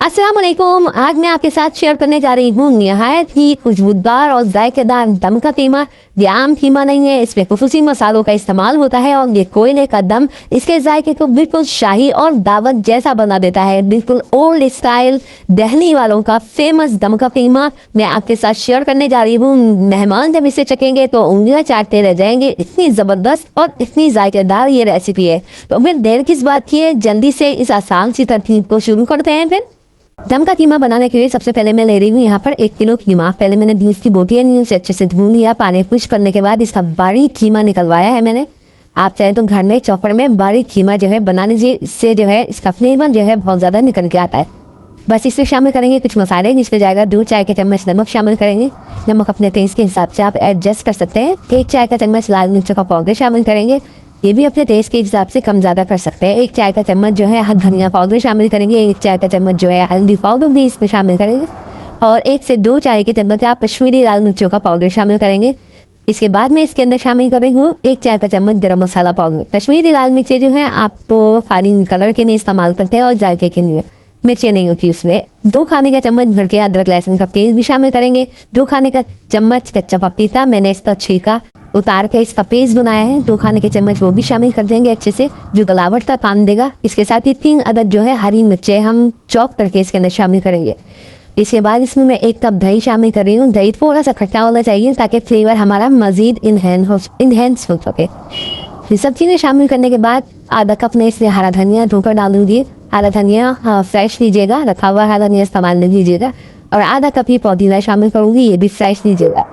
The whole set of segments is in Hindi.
अस्सलाम वालेकुम। आज मैं आपके साथ शेयर करने जा रही हूँ निहायत ही खुशबूदार और जायकेदार दम का कीमा। ये आम कीमा नहीं है, इसमें खुसूसी मसालों का इस्तेमाल होता है और ये कोयले का दम इसके जायके को बिल्कुल शाही और दावत जैसा बना देता है। बिल्कुल ओल्ड स्टाइल दिल्ली वालों का फेमस दम का कीमा मैं आपके साथ शेयर करने जा रही हूँ। मेहमान जब इसे चखेंगे तो उंगलियां चाटते रह जाएंगे, इतनी ज़बरदस्त और इतनी जायकेदार ये रेसिपी है। तो फिर देर किस बात की है, जल्दी से इस आसान सी तरकीब को शुरू करते हैं। फिर दम का कीमा बनाने के लिए सबसे पहले मैं ले रही हूँ यहाँ पर 1 किलो कीमा। पहले मैंने बीफ की बोटियाँ ली, उसे अच्छे से धुल लिया। पानी खुश करने के बाद इसका बारीक कीमा निकलवाया है मैंने। आप चाहे तो घर में चॉपर में बारीक कीमा जो है बना लीजिए, इससे जो है इसका फ्लेवर जो है बहुत ज़्यादा निकल के आता है। बस इसमें शामिल करेंगे कुछ मसाले, जिसमें जाएगा 2 चाय के चम्मच नमक शामिल करेंगे। नमक अपने टेस्ट के हिसाब से आप एडजस्ट कर सकते हैं। 1 चाय का चम्मच लाल मिर्चों का पाउडर शामिल करेंगे, ये भी अपने टेस्ट के हिसाब से कम ज़्यादा कर सकते हैं। 1 चाय का चम्मच जो है धनिया पाउडर शामिल करेंगे। 1 चाय का चम्मच जो है हल्दी पाउडर भी इसमें शामिल करेंगे और 1 से 2 चाय के चम्मच आप कश्मीरी लाल मिर्चों का पाउडर शामिल करेंगे। इसके बाद में इसके अंदर शामिल करेंगे 1 चाय का चम्मच गरम मसाला पाउडर। कश्मीरी लाल मिर्चें जो है आप तो फाइन कलर के लिए इस्तेमाल करते हैं और जायके के लिए मिर्चें नहीं होती उसमें। 2 खाने का चम्मच भर के अदरक लहसुन का पेस्ट भी शामिल करेंगे। 2 खाने का चम्मच कच्चा पपीता मैंने इसका छिलका उतार के इसका पेस्ट बनाया है, 2 खाने के चम्मच वो भी शामिल कर देंगे अच्छे से, जो गलावट का काम देगा। इसके साथ ही 3 अदद जो है हरी मिर्चें हम चॉप करके इसके अंदर शामिल करेंगे। इसके बाद इसमें मैं 1 कप दही शामिल कर रही हूँ। दही थोड़ा सा खट्टा होना चाहिए ताकि फ्लेवर हमारा मजीद इनहेंस हो सके। ये सब चीज़ें शामिल करने के बाद आधा कप में इसमें हरा धनिया धोकर डाल दूँगी। हरा धनिया फ्रेश लीजिएगा, रखा हुआ हरा धनिया इस्तेमाल नहीं लीजिएगा। और आधा कप ही पुदीना शामिल करूँगी, ये भी फ्रेश लीजिएगा।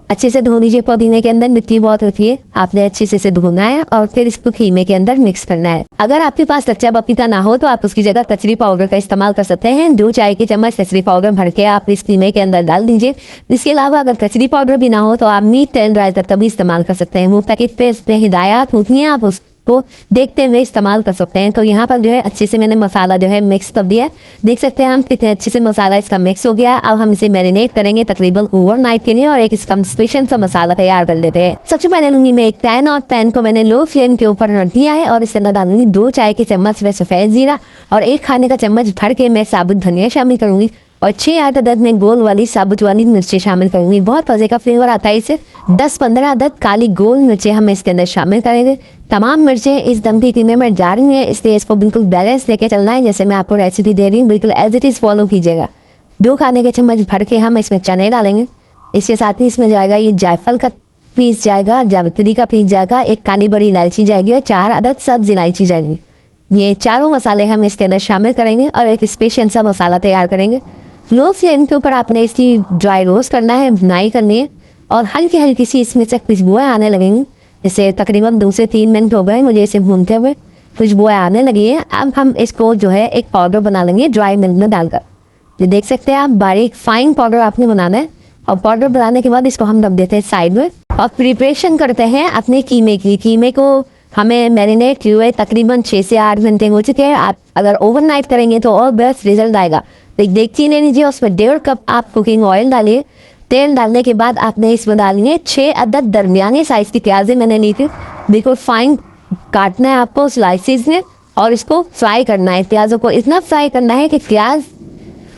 अच्छे से धो लीजिए। पुदीने के अंदर मिट्टी बहुत होती है, आपने अच्छे से इसे धोना है और फिर इसको कीमे के अंदर मिक्स करना है। अगर आपके पास कच्चा पपीता ना हो तो आप उसकी जगह कचरी पाउडर का इस्तेमाल कर सकते हैं। 2 चाय के चम्मच कचरी पाउडर भर के आप इस कीमे के अंदर डाल दीजिए। इसके अलावा अगर कचरी पाउडर भी ना हो तो आप मीट टेंडराइजर का भी इस्तेमाल कर सकते हैं। वो पैकेट पे इसमें हिदायत होती हैं, आप उसको देखते हुए इस्तेमाल कर सकते हैं। तो यहाँ पर जो है अच्छे से मैंने मसाला जो है मिक्स कर दिया है। देख सकते हैं हम कितने अच्छे से मसाला इसका मिक्स हो गया। अब हम इसे मैरिनेट करेंगे तकरीबन ओवरनाइट के लिए और एक इसका स्पेशल सा मसाला तैयार कर लेते हैं। सबसे पहले लूंगी मैं एक पैन और पैन को मैंने लो फ्लेम के ऊपर रख दिया है और इसके अंदर डालूंगी 2 चाय के चम्मच में सफ़ेद जीरा और 1 खाने का चम्मच भर के मैं साबुत धनिया शामिल करूंगी और 6-8 अदद में गोल वाली साबुत वाली मिर्चें शामिल करूंगी। बहुत मजे का फ्लेवर आता है इसे। 10-15 अदद काली गोल मिर्चें हम इसके अंदर शामिल करेंगे। तमाम मिर्चें इस दम की कीमे में जा रही हैं, इसलिए इसको बिल्कुल बैलेंस लेके चलना है। जैसे मैं आपको रेसिपी दे रही हूँ, बिल्कुल एज इट इज़ फॉलो कीजिएगा। 2 खाने के चम्मच भर के हम इसमें चने डालेंगे। इसके साथ ही इसमें जाएगा ये जायफल का पीस जाएगा, जावित्री का पीस जाएगा, 1 काली बड़ी इलायची जाएगी और 4 अदद सब्ज इलायची जाएगी। ये चारों मसाले हम इसके अंदर शामिल करेंगे और एक स्पेशल सा मसाला तैयार करेंगे। लो फ्लेम के ऊपर आपने इसकी ड्राई रोस्ट करना है, भुनाई करनी है और हल्की हल्की सी इसमें से खुशबुएं आने लगेंगी। जैसे तकरीबन 2 से 3 मिनट हो गए मुझे इसे भूनते हुए, खुशबुएं आने लगी है। अब हम इसको जो है एक पाउडर बना लेंगे ड्राई मिल्क में डालकर। ये देख सकते हैं आप, बारीक फाइन पाउडर आपने बनाना है और पाउडर बनाने के बाद इसको हम रख देते हैं साइड में और प्रिपरेशन करते हैं अपने कीमे की। कीमे को हमें मैरिनेट किए हुए तकरीबन 6 से 8 घंटे हो चुके हैं। आप अगर ओवरनाइट करेंगे तो और बेस्ट रिजल्ट आएगा। एक देगची ले लीजिए, उसमें 1.5 कप आप कुकिंग ऑयल डालिए। तेल डालने के बाद आपने इसमें डालनी है 6 अदद दरमियाने साइज़ की प्याज़ें मैंने ली थी। बिल्कुल फाइन काटना है आपको स्लाइसिस में और इसको फ्राई करना है। प्याज़ों को इतना फ्राई करना है कि प्याज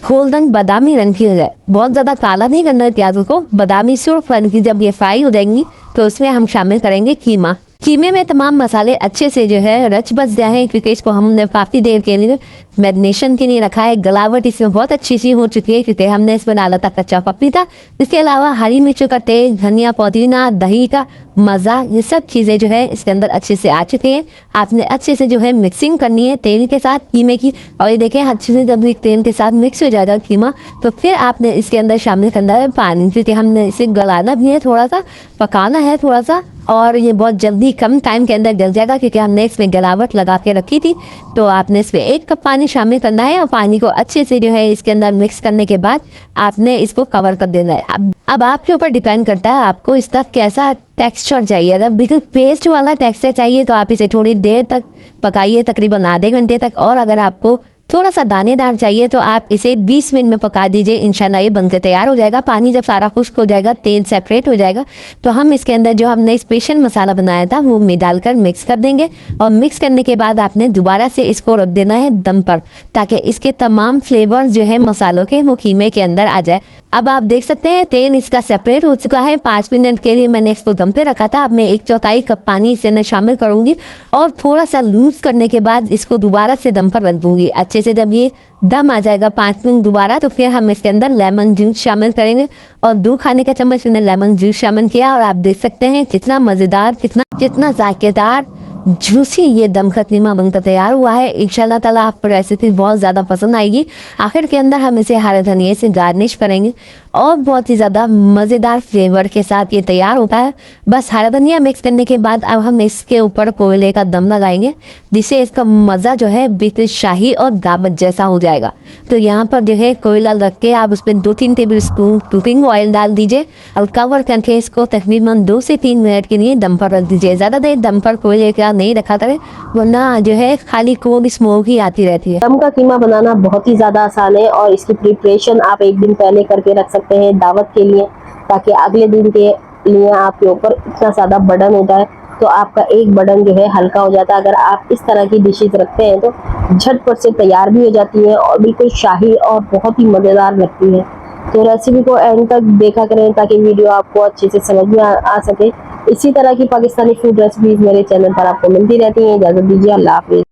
गोल्डन बादामी रंग की हो जाए। बहुत ज़्यादा काला नहीं करना है प्याज़ों को, बादामी सुर्ख रंग की जब ये फ्राई हो जाएंगी तो उसमें हम शामिल करेंगे कीमा। कीमे में तमाम मसाले अच्छे से जो है रच बस जाए, क्योंकि इसको हमने काफ़ी देर के लिए मैरिनेशन के लिए रखा है। गलावट इसमें बहुत अच्छी सी हो चुकी है क्योंकि हमने इसमें डाला था कच्चा पपीता। इसके अलावा हरी मिर्चों का तेल, धनिया, पुदीना, दही का मज़ा, ये सब चीज़ें जो है इसके अंदर अच्छे से आ चुकी हैं। आपने अच्छे से जो है मिक्सिंग करनी है तेल के साथ कीमे की। और ये देखें अच्छे से जब तेल के साथ मिक्स हो जाएगा कीमा तो फिर आपने इसके अंदर शामिल करना है पानी, क्योंकि हमने इसे गलाना भी है, थोड़ा सा पकाना है थोड़ा सा, और ये बहुत जल्दी कम टाइम के अंदर गल जाएगा क्योंकि हमने इसमें गलावट लगा के रखी थी। तो आपने इसमें 1 कप पानी शामिल करना है और पानी को अच्छे से जो है इसके अंदर मिक्स करने के बाद आपने इसको कवर कर देना है। अब आपके ऊपर डिपेंड करता है आपको इसका कैसा टेक्सचर चाहिए। अगर बिल्कुल पेस्ट वाला टेक्सचर चाहिए तो आप इसे थोड़ी देर तक पकाइए, तकरीबन आधे घंटे तक। और अगर आपको थोड़ा सा दानेदार चाहिए तो आप इसे 20 मिनट में पका दीजिए। इंशाल्लाह ये बनकर तैयार हो जाएगा। पानी जब सारा खुश्क हो जाएगा, तेल सेपरेट हो जाएगा, तो हम इसके अंदर जो हमने स्पेशल मसाला बनाया था वो में डालकर मिक्स कर देंगे। और मिक्स करने के बाद आपने दोबारा से इसको रख देना है दम पर, ताकि इसके तमाम फ्लेवर्स जो है मसालों के वो कीमे के अंदर आ जाए। अब आप देख सकते हैं तेल इसका सेपरेट हो चुका है। 5 मिनट के लिए मैंने इसको दम पे रखा था। अब मैं 1/4 कप पानी इसे अंदर शामिल करूंगी और थोड़ा सा लूज करने के बाद इसको दोबारा से दम पर रख दूंगी। अच्छे से जब ये दम आ जाएगा 5 मिनट दोबारा, तो फिर हम इसके अंदर लेमन जूस शामिल करेंगे और 2 खाने का चम्मच मैंने लेमन जूस शामिल किया। और आप देख सकते हैं कितना मज़ेदार, कितना जायकेदार जूसी ये दम का कीमा बनकर तैयार हुआ है। इंशाल्लाह ताला आपको रेसिपी बहुत ज़्यादा पसंद आएगी। आखिर के अंदर हम इसे हरे धनिए से गार्निश करेंगे और बहुत ही ज़्यादा मज़ेदार फ्लेवर के साथ ये तैयार होता है। बस हरा धनिया मिक्स करने के बाद अब हम इसके ऊपर कोयले का दम लगाएंगे, जिससे इसका मज़ा जो है बिल्कुल शाही और दावत जैसा हो जाएगा। तो यहाँ पर जो है कोयला रख के आप उसमें 2-3 टेबल स्पून कुकिंग ऑयल डाल दीजिए और कवर करके इसको तकरीबन 2 से 3 मिनट के लिए दम पर रख दीजिए। ज़्यादा देर दम पर कोयले का नहीं रखा करें, वरना जो है खाली कोल्ड स्मोक ही आती रहती है। दम का कीमा बनाना बहुत ही ज़्यादा आसान है और इसकी प्रिपरेशन आप एक दिन पहले करके रख सकते हैं दावत के लिए, ताकि अगले दिन के लिए आपके ऊपर इतना ज़्यादा बर्डन होता है तो आपका एक बर्डन जो है हल्का हो जाता है। अगर आप इस तरह की डिशेज रखते हैं तो झटपट से तैयार भी हो जाती है और बिल्कुल शाही और बहुत ही मज़ेदार लगती है। तो रेसिपी को एंड तक देखा करें ताकि वीडियो आपको अच्छे से समझ में आ सके। इसी तरह की पाकिस्तानी फूड रेसिपीज मेरे चैनल पर आपको मिलती रहती हैं। इजाज़त दीजिए, अल्लाह हाफिज़।